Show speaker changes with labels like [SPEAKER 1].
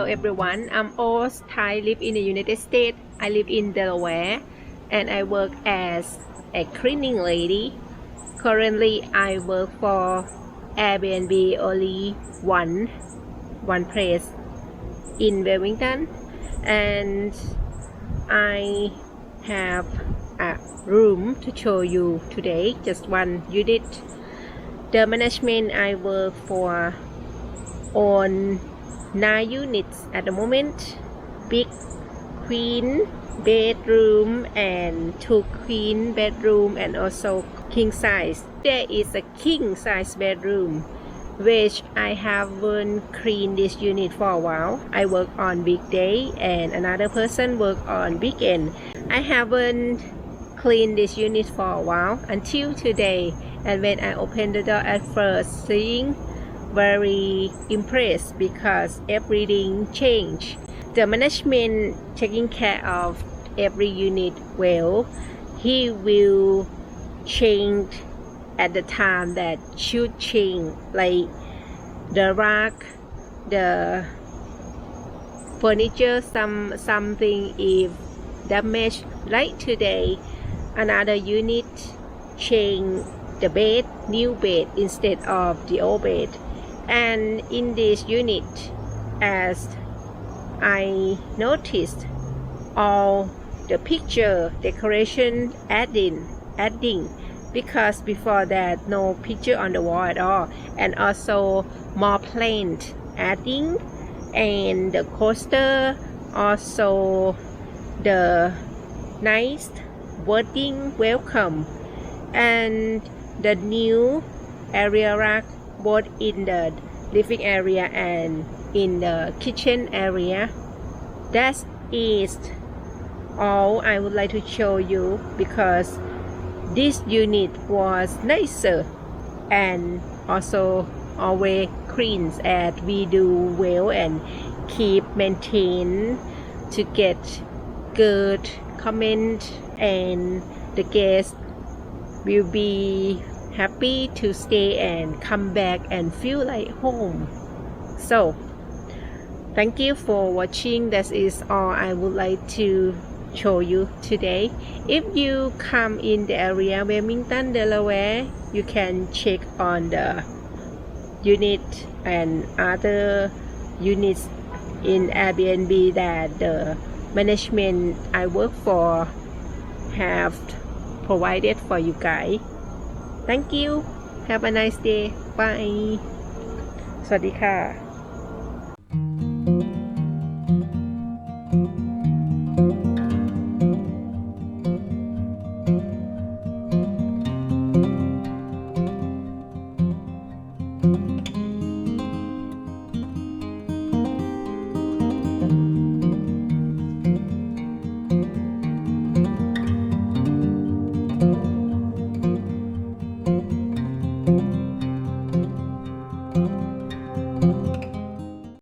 [SPEAKER 1] Hello everyone, I'm Oz. I live in the United States. I live in Delaware and I work as a cleaning lady. Currently, I work for Airbnb only one place in Wilmington, and I have a room to show you today, just one unit. The management I work for on 9 units at the moment, big queen bedroom and 2 queen bedroom and also king size. There is a king size bedroom which I haven't cleaned this unit for a while. I work on weekday and another person work on weekend. I haven't cleaned this unit for a while until today, and when I opened the door at first, seeing very impressed because everything changed. The management taking care of every unit well. He will change at the time that should change, like the rug, the furniture, something if damaged. Like today, another unit change the bed, new bed instead of the old bed. And in this unit, as I noticed, all the picture decoration adding, because before that no picture on the wall at all, and also more plant adding, and the coaster, also the nice wording welcome, and the new area rack both in the living area and in the kitchen area. That is all I would like to show you, because this unit was nicer and also always cleans, and we do well and keep maintain to get good comment, and the guests will be happy to stay and come back and feel like home. So thank you for watching. That is all I would like to show you today. If you come in the area Wilmington, Delaware, you can check on the unit and other units in Airbnb that the management I work for have provided for you guys. Thank you. Have a nice day. Bye. สวัสดีค่ะ